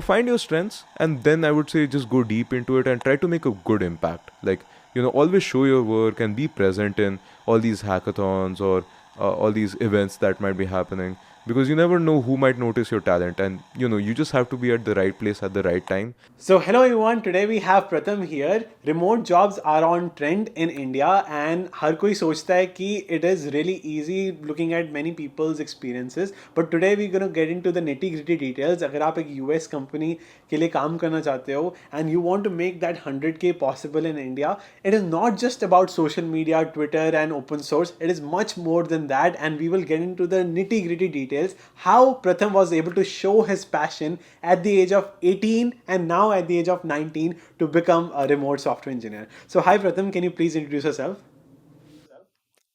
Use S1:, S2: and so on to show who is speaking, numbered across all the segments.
S1: find your strengths, and then I would say just go deep into it and try to make a good impact. Like, always show your work and be present in all these hackathons or all these events that might be happening, because you never know who might notice your talent, and you just have to be at the right place at the right time.
S2: So, hello everyone. Today we have Pratham here. Remote jobs are on trend in India, and हर कोई सोचता है कि it is really easy looking at many people's experiences. But today we're gonna get into the nitty gritty details. अगर आप एक US company के लिए काम करना चाहते हो and you want to make that 100K possible in India, it is not just about social media, Twitter, and open source. It is much more than that, and we will get into the nitty gritty details. How Pratham was able to show his passion at the age of 18 and now at the age of 19 to become a remote software engineer. So, hi Pratham, can you please introduce yourself?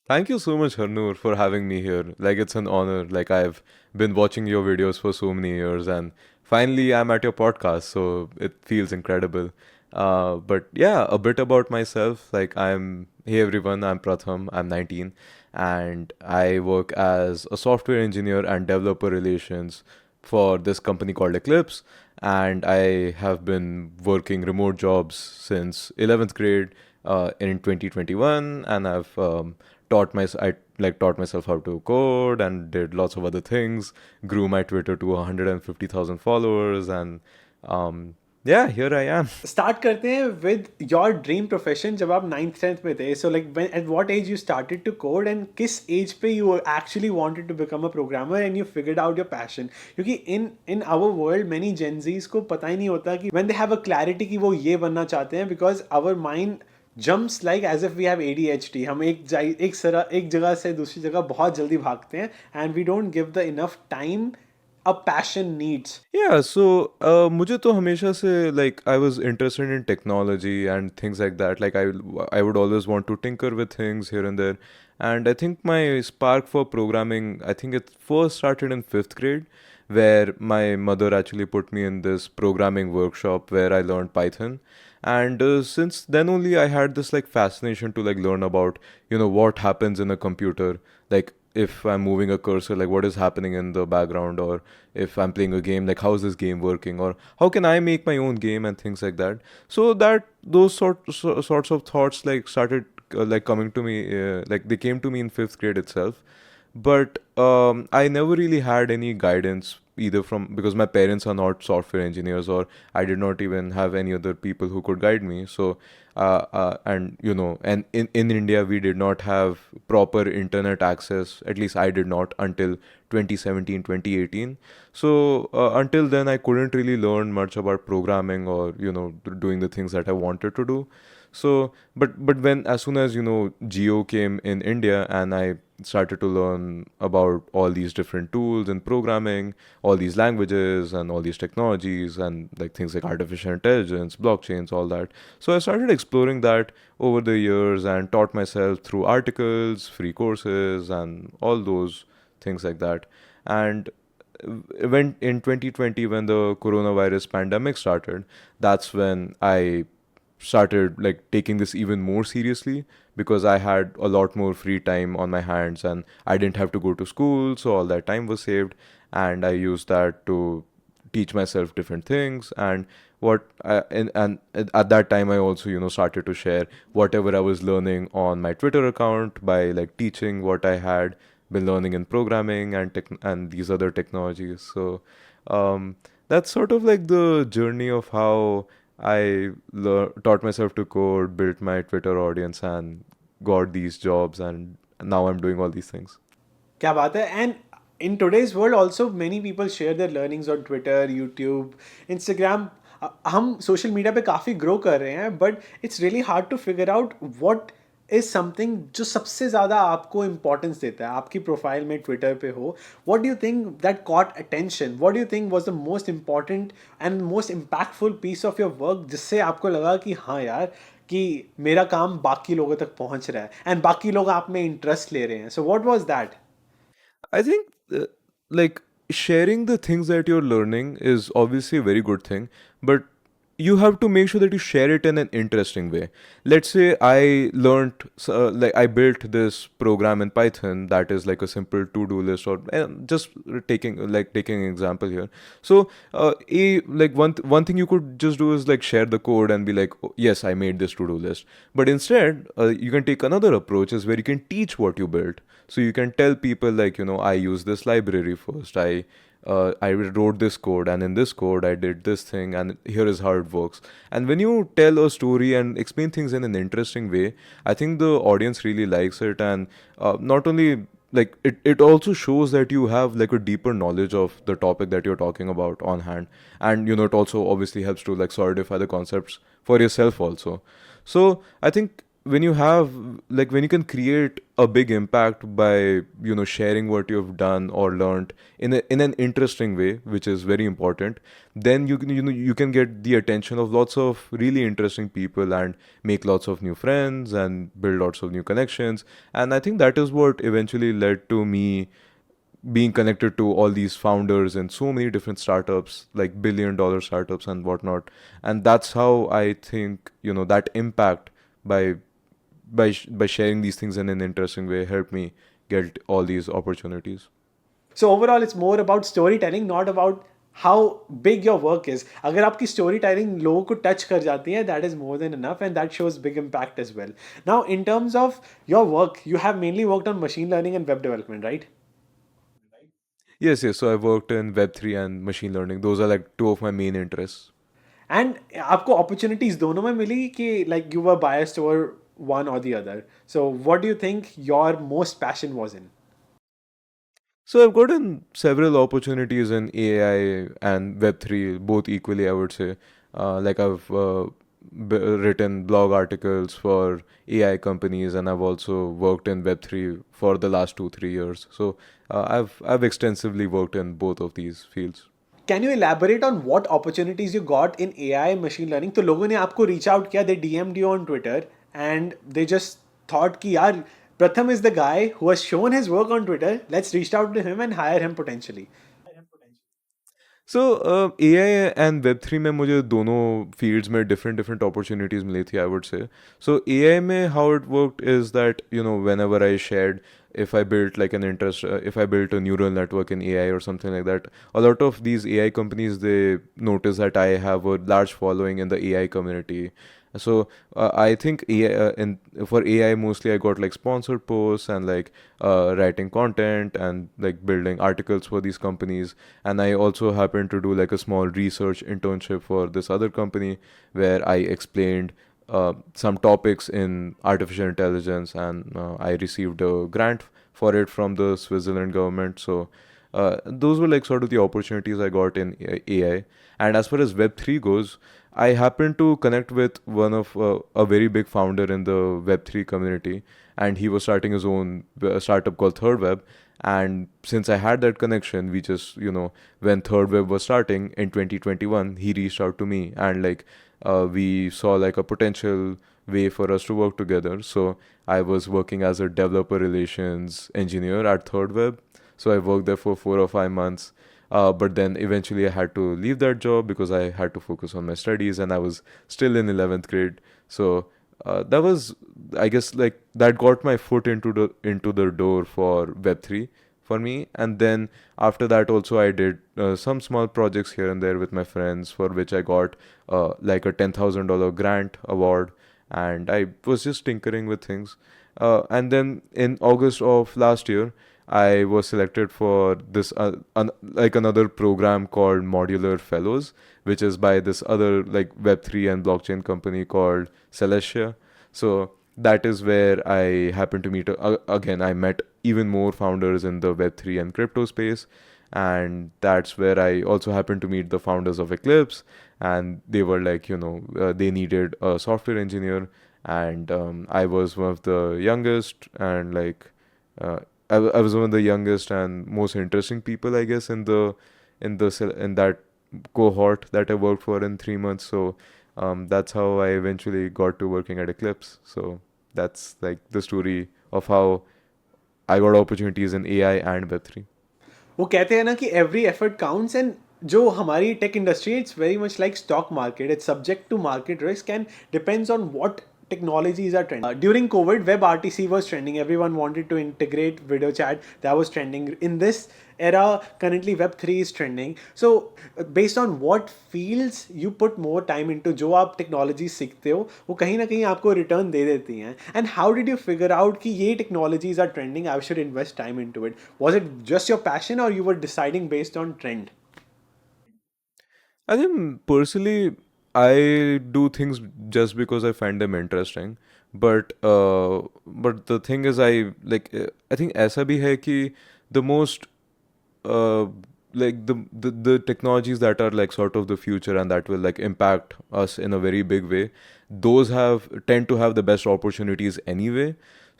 S1: Thank you so much, Harnoor, for having me here. Like, it's an honor. Like, I've been watching your videos for so many years, and finally, I'm at your podcast, so it feels incredible. But yeah, a bit about myself. Like, hey everyone, I'm Pratham, I'm 19, and I work as a software engineer and developer relations for this company called Eclipse. And I have been working remote jobs since 11th grade in 2021, and I've taught myself how to code and did lots of other things. Grew my Twitter to 150,000 followers, and um, yeah, here I am.
S2: Start करते हैं with your dream profession जब आप 9th 10th में थे. So like at what age you started to code and किस age पे you actually wanted to become a programmer and you figured out your passion. क्योंकि in our world many Gen Zs को पता ही नहीं होता कि when they have a clarity कि वो ये बनना चाहते हैं, because our mind jumps like as if we have ADHD. हम एक जगह से दूसरी जगह बहुत जल्दी भागते हैं and we don't give the enough time a passion needs.
S1: Yeah, so मुझे तो हमेशा से, like, I was interested in technology and things like that. Like, I would always want to tinker with things here and there. And I think my spark for programming, I think it first started in fifth grade, where my mother actually put me in this programming workshop where I learned Python. And since then only I had this like fascination to like learn about what happens in a computer, like if I'm moving a cursor, like what is happening in the background, or if I'm playing a game, like how is this game working, or how can I make my own game and things like that. So that those sorts of thoughts like started like coming to me, like they came to me in fifth grade itself. But I never really had any guidance either from, because my parents are not software engineers, or I did not even have any other people who could guide me. So and and in India we did not have proper internet access, at least I did not, until 2017 2018. So until then I couldn't really learn much about programming or doing the things that I wanted to do. So but when, as soon as Geo came in India, and I started to learn about all these different tools and programming, all these languages and all these technologies, and like things like artificial intelligence, blockchains, all that. So I started exploring that over the years and taught myself through articles, free courses, and all those things like that. And when in 2020, when the coronavirus pandemic started, that's when I started like taking this even more seriously, because I had a lot more free time on my hands and I didn't have to go to school, so all that time was saved, and I used that to teach myself different things. And and at that time I also started to share whatever I was learning on my Twitter account, by like teaching what I had been learning in programming and and these other technologies. So that's sort of like the journey of how I taught myself to code, built my Twitter audience, and got these jobs, and now I'm doing all these things.
S2: क्या बात है. And in today's world also many people share their learnings on Twitter, YouTube, Instagram. हम social media पे काफ़ी grow कर रहे हैं, but it's really hard to figure out what is something जो सबसे ज़्यादा आपको इंपॉर्टेंस देता है आपकी प्रोफाइल में ट्विटर पे हो. What do you think that caught attention? What do you think was the most important and most impactful piece of your work, जिससे आपको लगा कि हाँ यार, कि मेरा काम बाकी लोगों तक पहुंच रहा है एंड बाकी लोग आप में इंटरेस्ट ले रहे हैं. So what was that?
S1: I think like sharing the things that you're learning is obviously a very good thing, but you have to make sure that you share it in an interesting way. Let's say I learned, like I built this program in Python that is like a simple to-do list, or just taking an example here. So, one thing you could just do is like share the code and be like, "Oh, yes, I made this to-do list." But instead, you can take another approach, is where you can teach what you built. So you can tell people like, I use this library first. I wrote this code, and in this code I did this thing, and here is how it works. And when you tell a story and explain things in an interesting way, I think the audience really likes it. And not only like it also shows that you have like a deeper knowledge of the topic that you're talking about on hand. And it also obviously helps to like solidify the concepts for yourself also. So I think when you have, like, when you can create a big impact by sharing what you've done or learned in an interesting way, which is very important, then you can get the attention of lots of really interesting people and make lots of new friends and build lots of new connections. And I think that is what eventually led to me being connected to all these founders and so many different startups, like billion-dollar startups and whatnot. And that's how I think that impact by by sharing these things in an interesting way helped me get all these opportunities.
S2: So overall, it's more about storytelling, not about how big your work is. अगर आपकी storytelling लोगों को touch कर जाती है, that is more than enough, and that shows big impact as well. Now, in terms of your work, you have mainly worked on machine learning and web development, right?
S1: Yes, so I worked in Web3 and machine learning. Those are like two of my main interests.
S2: And आपको opportunities दोनों में मिली कि like you were biased toward one or the other. So what do you think your most passion was in?
S1: So I've gotten several opportunities in AI and Web3, both equally, I would say. Like I've written blog articles for AI companies, and I've also worked in Web3 for the last 2-3 years. So I've extensively worked in both of these fields.
S2: Can you elaborate on what opportunities you got in AI and machine learning? तो लोगों ने आपको reach out किया, they DM'd you on Twitter, and they just thought कि यार Pratham is the guy who has shown his work on Twitter. Let's reach out to him and hire him potentially.
S1: So AI and Web3 में मुझे दोनों fields में different different opportunities मिली थी, I would say. So AI में how it worked is that whenever I shared, if I built like an interest, if I built a neural network in AI or something like that, a lot of these AI companies, they notice that I have a large following in the AI community. So I think for AI mostly I got like sponsored posts and like writing content and like building articles for these companies. And I also happened to do like a small research internship for this other company where I explained some topics in artificial intelligence, and I received a grant for it from the Switzerland government. So those were like sort of the opportunities I got in AI. And as far as Web3 goes, I happened to connect with one of a very big founder in the Web3 community, and he was starting his own startup called Third Web. And since I had that connection, we just, when Third Web was starting in 2021, he reached out to me, and like we saw like a potential way for us to work together. So I was working as a developer relations engineer at Third Web. So I worked there for 4 or 5 months. But then eventually I had to leave that job because I had to focus on my studies, and I was still in 11th grade. So that was, I guess, like that got my foot into the door for Web3 for me. And then after that also I did some small projects here and there with my friends, for which I got like a $10,000 grant award, and I was just tinkering with things. And then in August of last year, I was selected for this like another program called Modular Fellows, which is by this other like Web3 and blockchain company called Celestia. So that is where I happened to meet again. I met even more founders in the Web3 and crypto space, and that's where I also happened to meet the founders of Eclipse, and they were like, they needed a software engineer, and I was one of the youngest, and like uh, I was one of the youngest and most interesting people, I guess, in that cohort that I worked for in 3 months. So that's how I eventually got to working at Eclipse. So that's like the story of how I got opportunities in AI and Web3.
S2: वो कहते हैं ना कि every effort counts, and जो हमारी tech industry, it's very much like stock market, it's subject to market risk and depends on what technologies are trending. During COVID, WebRTC was trending. Everyone wanted to integrate video chat. That was trending. In this era, currently Web3 is trending. So, based on what fields you put more time into, जो आप technology सीखते हो वो कहीं ना कहीं आपको return दे देती हैं. And how did you figure out कि ये technologies are trending, I should invest time into it? Was it just your passion और you were deciding based on trend?
S1: I think personally, I do things just because I find them interesting. But the thing is, I think ऐसा भी है कि the most uh, like the technologies that are like sort of the future and that will like impact us in a very big way, those have tend to have the best opportunities anyway.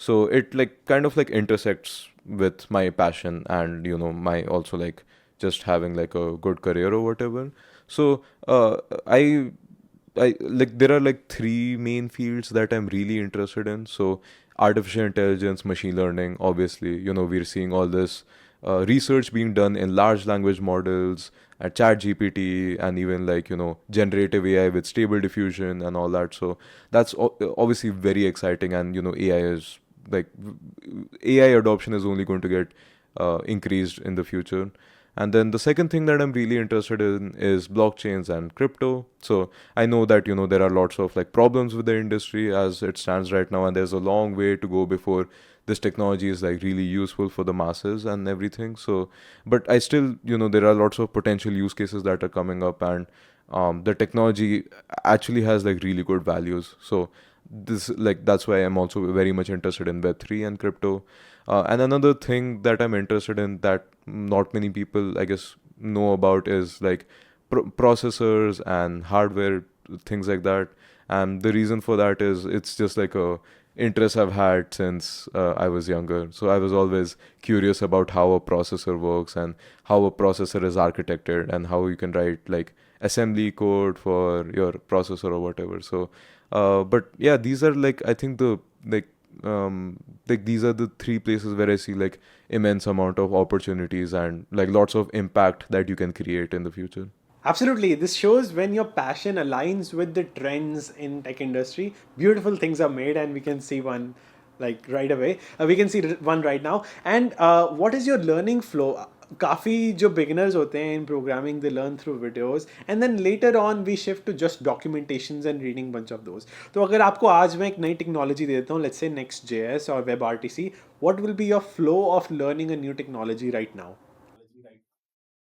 S1: So it like kind of like intersects with my passion and my also like just having like a good career or whatever. So I like there are like three main fields that I'm really interested in. So artificial intelligence, machine learning, obviously, we're seeing all this research being done in large language models, at chat gpt, and even like generative ai with stable diffusion and all that. So that's obviously very exciting, and ai is like ai adoption is only going to get increased in the future. And then the second thing that I'm really interested in is blockchains and crypto. So I know that there are lots of like problems with the industry as it stands right now, and there's a long way to go before this technology is like really useful for the masses and everything. So, but I still there are lots of potential use cases that are coming up, and the technology actually has like really good values. So this like that's why I'm also very much interested in Web3 and crypto. And another thing that I'm interested in that not many people, I guess, know about is like processors and hardware, things like that. And the reason for that is it's just like a interest I've had since I was younger. So I was always curious about how a processor works and how a processor is architected and how you can write like assembly code for your processor or whatever. So, but yeah, these are like I think the like these are the three places where I see like immense amount of opportunities and like lots of impact that you can create in the future.
S2: Absolutely. This shows when your passion aligns with the trends in tech industry, beautiful things are made, and we can see one like right away. We can see one right now. And what is your learning flow? काफ़ी जो beginners होते हैं in programming, they learn through videos, and then later on we shift to just documentations and reading bunch of those. तो अगर आपको आज मैं एक नई technology दे देता हूँ, let's say Next.js or WebRTC, what will be your flow of learning a new technology right now?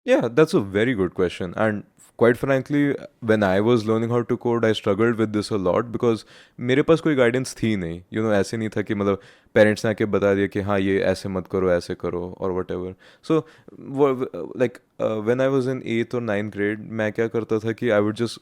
S1: Yeah, that's a very good question. And quite frankly, when I was learning how to code, I struggled with this a lot because मेरे पास कोई guidance थी नहीं. ऐसे नहीं था कि मतलब parents ने आके बता दिया कि हाँ ये ऐसे मत करो ऐसे करो or whatever. So like when I was in 8th or 9th grade, मैं क्या करता था कि I would just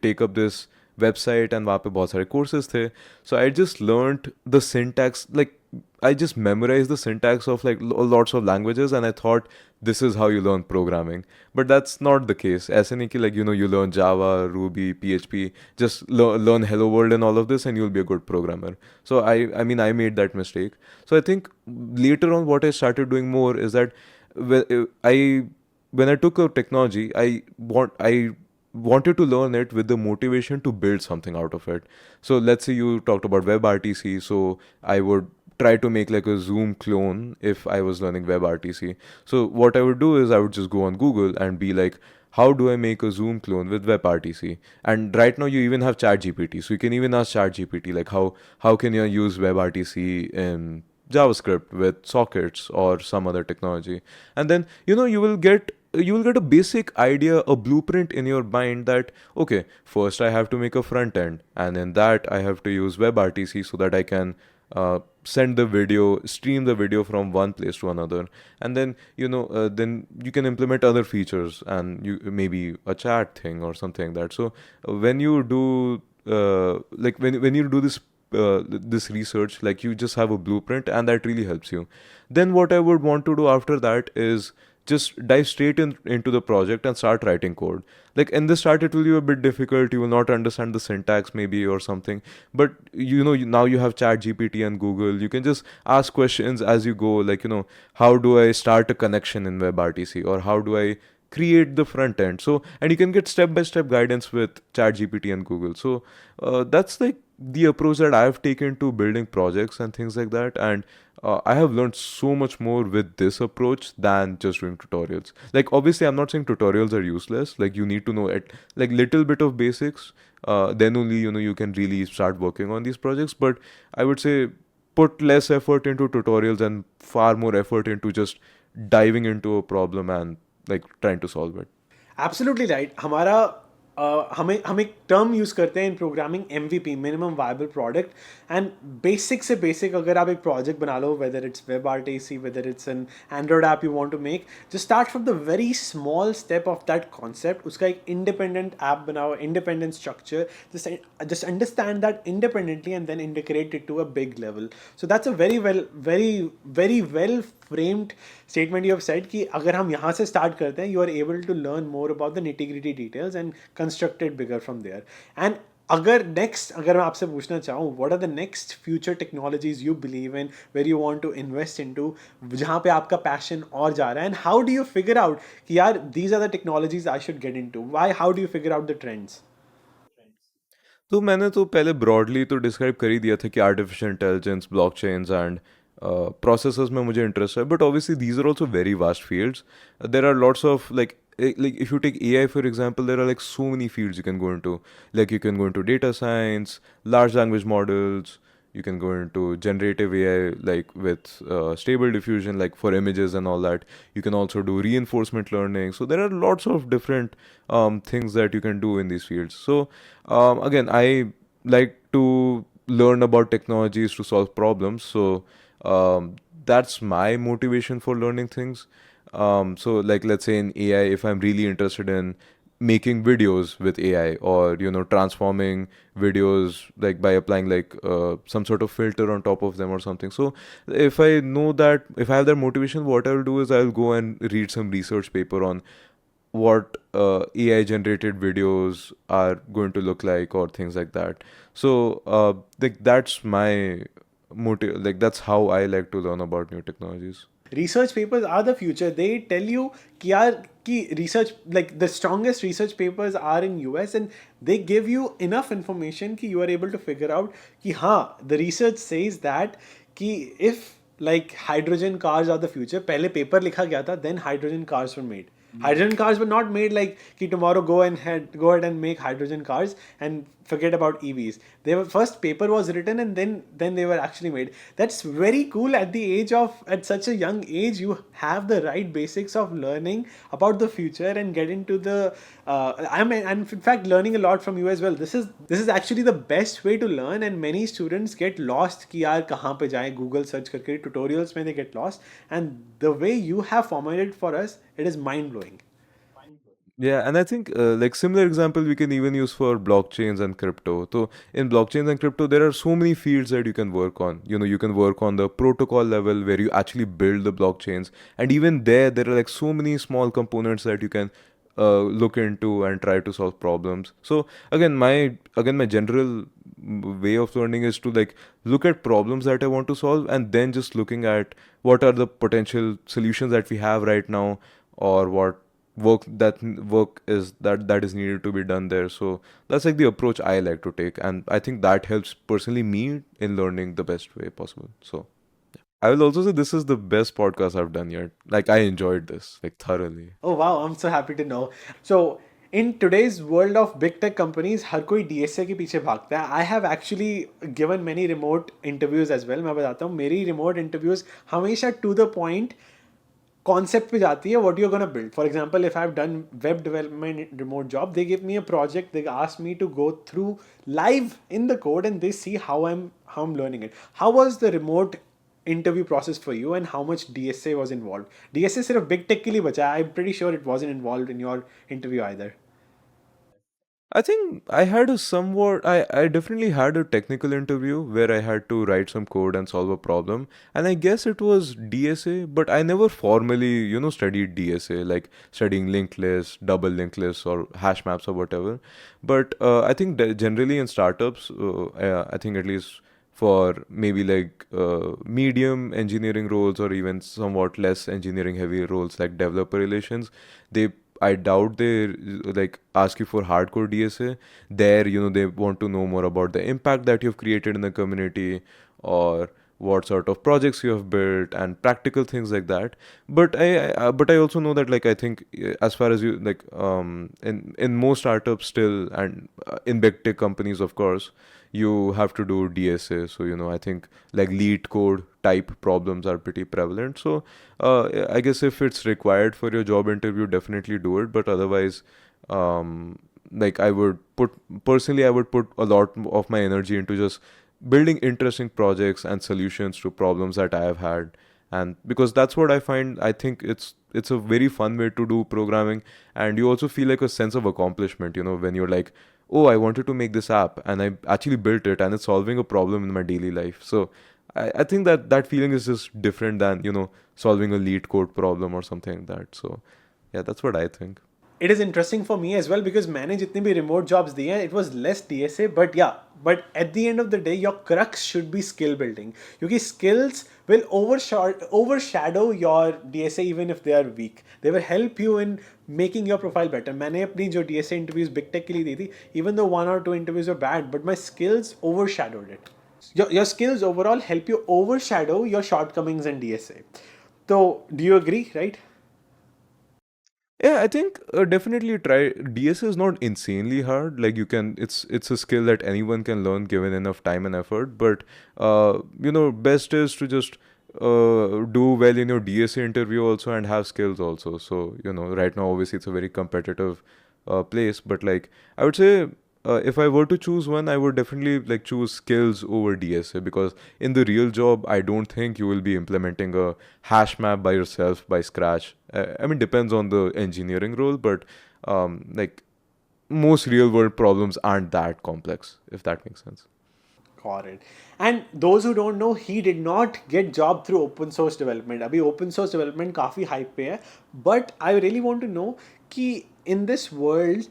S1: take up this website and वहाँ पे बहुत सारे courses थे. So I just learned the syntax, like I just memorized the syntax of like lots of languages, and I thought this is how you learn programming. But that's not the case. ऐसे नहीं कि like you learn Java, Ruby, PHP, just learn Hello World and all of this and you'll be a good programmer. So I mean I made that mistake. So I think later on what I started doing more is that when I took a technology, I wanted to learn it with the motivation to build something out of it. So let's say you talked about WebRTC, so I would try to make like a Zoom clone if I was learning WebRTC. So what I would do is I would just go on Google and be like, how do I make a Zoom clone with WebRTC? And right now you even have ChatGPT, so you can even ask ChatGPT like how can you use WebRTC in JavaScript with sockets or some other technology, and then you will get a basic idea, a blueprint in your mind that okay, first I have to make a front end, and in that I have to use WebRTC so that I can send the video, stream the video from one place to another, and then then you can implement other features and you maybe a chat thing or something like that. So when you do like when you do this research, like you just have a blueprint and that really helps you. Then what I would want to do after that is just dive straight into the project and start writing code. Like in the start it will be a bit difficult, you will not understand the syntax maybe or something, but now you have chat gpt and google, you can just ask questions as you go, like how do I start a connection in WebRTC, or how do I create the front end. So, and you can get step by step guidance with ChatGPT and Google. So that's like the approach that I've taken to building projects and things like that. And I have learned so much more with this approach than just doing tutorials. Like obviously, I'm not saying tutorials are useless. Like you need to know it, like little bit of basics. Then only you can really start working on these projects. But I would say put less effort into tutorials and far more effort into just diving into a problem and like trying to solve it.
S2: Absolutely right. हमारा हम एक term use करते हैं in programming, MVP, minimum viable product. And basic से basic अगर आप एक project बना लो, whether it's web RTC, whether it's an Android app you want to make, just start from the very small step of that concept. उसका एक independent app बनाओ, independent structure, just understand that independently and then integrate it to a big level. So that's a very well framed statement you have said कि अगर हम यहाँ से start करते हैं, you are able to learn more about the nitty gritty details and construct it bigger from there. And अगर मैं आपसे पूछना चाहूँ, what are the next future technologies you believe in, where you want to invest into, जहाँ पे आपका passion और जा रहा है, and how do you figure out कि यार these are the technologies I should get into? How do you figure out the trends?
S1: तो मैंने तो पहले ब्रॉडली तो डिस्क्राइब कर ही दिया था कि artificial intelligence, blockchains and processors में मुझे इंटरेस्ट है. But obviously these are also very vast fields. There are lots of like if you take AI for example, there are like so many fields you can go into. Like you can go into data science, large language models. You can go into generative AI like with stable diffusion, like for images and all that. You can also do reinforcement learning. So there are lots of different things that you can do in these fields. So again, I like to learn about technologies to solve problems. So that's my motivation for learning things. So like let's say in AI, if I'm really interested in making videos with AI, or transforming videos like by applying like some sort of filter on top of them or something. So if I know that, if I have that motivation, what I'll do is I'll go and read some research paper on what AI generated videos are going to look like or things like that. So like that's my motive, like that's how I like to learn about new technologies.
S2: Research papers are the future. They tell you कि यार कि research, like the strongest research papers are in US, and they give you enough information कि you are able to figure out कि हाँ, the research says that कि if like hydrogen cars are the future, पहले paper लिखा गया था, then hydrogen cars were made. Hydrogen cars were not made like कि tomorrow go ahead and make hydrogen cars and forget about EVs. They were, first paper was written and then they were actually made. That's very cool. At such a young age you have the right basics of learning about the future and get into the and in fact learning a lot from you as well. This is actually the best way to learn, and many students get lost कि यार कहाँ पे जाएं, Google search करके tutorials में they get lost, and the way you have formulated for us, it is mind blowing.
S1: Yeah, and I think like similar example we can even use for blockchains and crypto. So in blockchains and crypto, there are so many fields that you can work on. You can work on the protocol level where you actually build the blockchains, and even there are like so many small components that you can look into and try to solve problems. So again my general way of learning is to like look at problems that I want to solve, and then just looking at what are the potential solutions that we have right now, or what work is that is needed to be done there. So that's like the approach I like to take, and I think that helps personally me in learning the best way possible. So I will also say this is the best podcast I've done yet. Like I enjoyed this like thoroughly.
S2: Oh wow, I'm so happy to know. So in today's world of big tech companies, हर कोई DSA के पीछे भागता है. I have actually given many remote interviews as well. मैं बताता हूँ, मेरी remote interviews हमेशा to the point concept पे जाती है, what you're gonna build. For example, if I've done web development remote job, they give me a project, they ask me to go through live in the code and they see how I'm learning it. How was the remote interview process for you, and how much DSA was involved? DSA सिर्फ big tech के लिए बचा है. I'm pretty sure it wasn't involved in your interview either.
S1: I think I definitely had a technical interview where I had to write some code and solve a problem. And I guess it was DSA, but I never formally, studied DSA, like studying linked lists, double linked lists, or hash maps or whatever. But I think generally in startups, I think at least for maybe like medium engineering roles or even somewhat less engineering heavy roles like developer relations, they I doubt they like ask you for hardcore DSA. There, they want to know more about the impact that you've created in the community, or what sort of projects you have built and practical things like that. But I also know that, like, I think as far as you like in most startups still, and in big tech companies, of course, you have to do DSA. So I think like lead code type problems are pretty prevalent. So I guess if it's required for your job interview, definitely do it. But otherwise, like, I would put a lot of my energy into just building interesting projects and solutions to problems that I have had. And because that's what I find, I think it's a very fun way to do programming, and you also feel like a sense of accomplishment, when you're like, oh, I wanted to make this app and I actually built it and it's solving a problem in my daily life. So I think that feeling is just different than, solving a lead code problem or something like that. So yeah, that's what I think.
S2: It is interesting for me as well because मैंने जितने भी remote jobs दिए हैं, it was less DSA, but yeah, but at the end of the day, your crux should be skill building. क्योंकि skills will overshadow your DSA even if they are weak. They will help you in making your profile better. मैंने अपनी जो DSA interviews Big Tech के लिए दी थी, even though 1 or 2 interviews were bad, but my skills overshadowed it. Your skills overall help you overshadow your shortcomings in DSA. So, do you agree, right?
S1: Yeah, I think definitely try. DSA is not insanely hard. Like, it's a skill that anyone can learn given enough time and effort. But best is to just do well in your DSA interview also and have skills also. So right now obviously it's a very competitive place, but like I would say, if I were to choose one, I would definitely like choose skills over DSA, because in the real job, I don't think you will be implementing a hash map by yourself by scratch. I mean, depends on the engineering role, but like most real world problems aren't that complex, if that makes sense.
S2: Got it. And those who don't know, he did not get job through open source development. अभी open source development काफी hype पे है. But I really want to know कि in this world,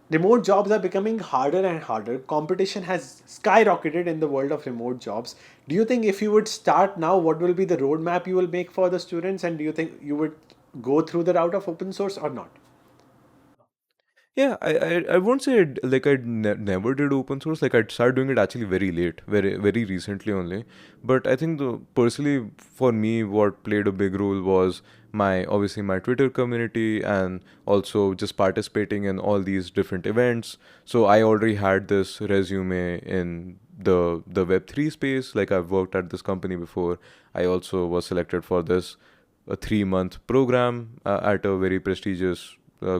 S2: remote jobs are becoming harder and harder. Competition has skyrocketed in the world of remote jobs. Do you think if you would start now, what will be the roadmap you will make for the students? And do you think you would go through the route of open source or not?
S1: Yeah, I won't say like I never did open source. Like, I started doing it actually very late, very recently only. But I think personally for me, what played a big role was my obviously my Twitter community, and also just participating in all these different events. So I already had this resume in the Web3 space. Like, I've worked at this company before. I also was selected for this a 3-month program at a very prestigious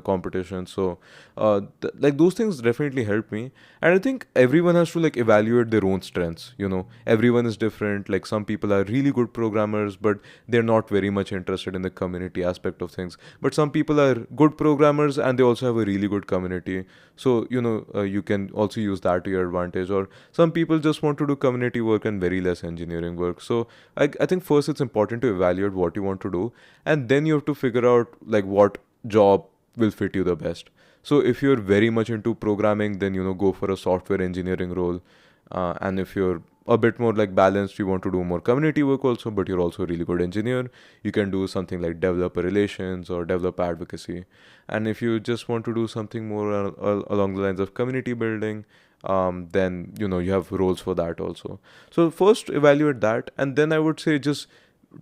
S1: competition. So like those things definitely help me. And I think everyone has to like evaluate their own strengths. Everyone is different. Like, some people are really good programmers, but they're not very much interested in the community aspect of things. But some people are good programmers and they also have a really good community. So you can also use that to your advantage. Or some people just want to do community work and very less engineering work. So I think first it's important to evaluate what you want to do, and then you have to figure out like what job will fit you the best. So if you're very much into programming, then go for a software engineering role. And if you're a bit more like balanced, you want to do more community work also, but you're also a really good engineer, you can do something like developer relations or developer advocacy. And if you just want to do something more along the lines of community building, then you have roles for that also. So first evaluate that, and then I would say just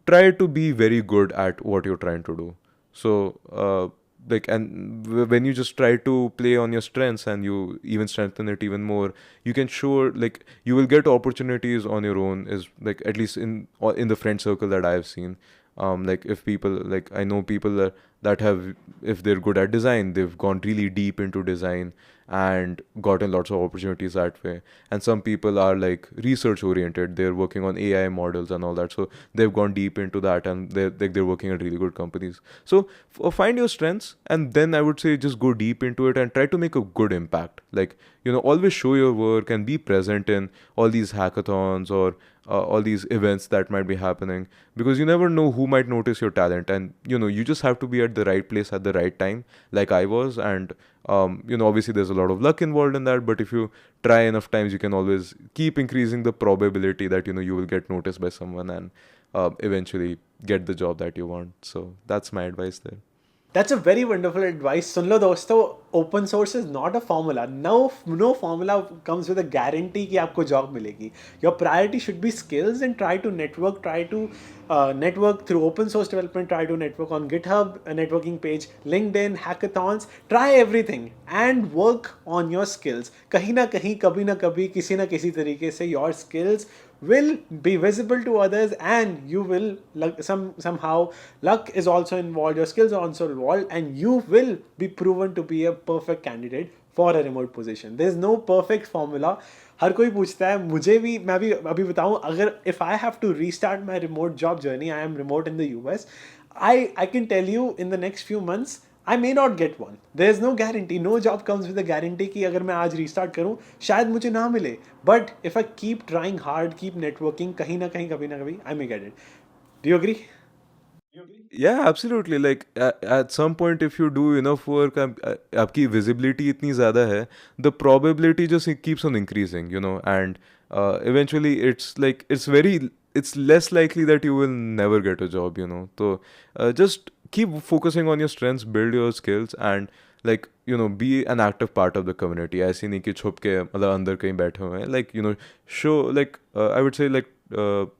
S1: try to be very good at what you're trying to do. So like, and when you just try to play on your strengths and you even strengthen it even more, you can show like you will get opportunities on your own, is like at least in the friend circle that I've seen. Like, if people, like, I know people that have, if they're good at design, they've gone really deep into design and gotten lots of opportunities that way. And some people are like research oriented, they're working on AI models and all that, so they've gone deep into that, and they're working at really good companies. So find your strengths, and then I would say just go deep into it and try to make a good impact. Like, always show your work and be present in all these hackathons or all these events that might be happening, because you never know who might notice your talent. And you just have to be at the right place at the right time, like I was. And obviously there's a lot of luck involved in that, but if you try enough times, you can always keep increasing the probability that you will get noticed by someone and eventually get the job that you want. So that's my advice there.
S2: That's a very wonderful advice. सुन लो दोस्तों, open source is not a formula. No formula comes with a guarantee कि आपको job मिलेगी. Your priority should be skills and try to network. Try to network through open source development. Try to network on GitHub, a networking page, LinkedIn, hackathons. Try everything and work on your skills. कहीं ना कहीं, कभी ना कभी, किसी ना किसी तरीके से your skills will be visible to others, and you will somehow luck is also involved, your skills are also involved, and you will be proven to be a perfect candidate for a remote position. There is no perfect formula. हर कोई पूछता है, मुझे भी, मैं भी अभी बताऊं, अगर if I have to restart my remote job journey, I am remote in the US, I can tell you in the next few months I may not get one. There is no guarantee. No job comes with a guarantee कि अगर मैं आज restart करूँ शायद मुझे ना मिले. But if I keep trying hard, keep networking, कहीं ना कहीं, कभी ना कभी, I may get it. Do you agree?
S1: Yeah, absolutely. Like at some point, if you do enough work, आपकी visibility इतनी ज़्यादा है, the probability just keeps on increasing, and eventually it's less likely that you will never get a job. So just keep focusing on your strengths, build your skills, and be an active part of the community. ऐसे नहीं कि छुप के मतलब अंदर कहीं बैठे हुए हैं. Show I would say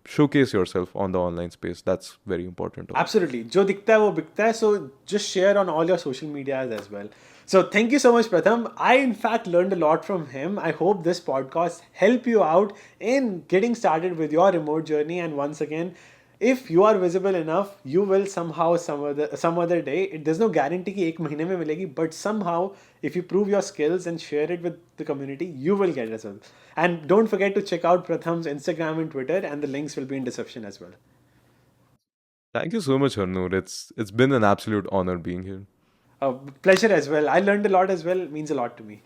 S1: showcase yourself on the online space. That's very important also.
S2: Absolutely. जो दिखता है वो बिकता है. So just share on all your social medias as well. So thank you so much, Pratham. I in fact learned a lot from him. I hope this podcast help you out in getting started with your remote journey. And once again, if you are visible enough, you will somehow some other day. There's no guarantee कि एक महीने में मिलेगी, but somehow if you prove your skills and share it with the community, you will get as well. And don't forget to check out Pratham's Instagram and Twitter, and the links will be in description as well.
S1: Thank you so much, Harnoor. It's been an absolute honor being here.
S2: Pleasure as well. I learned a lot as well. Means a lot to me.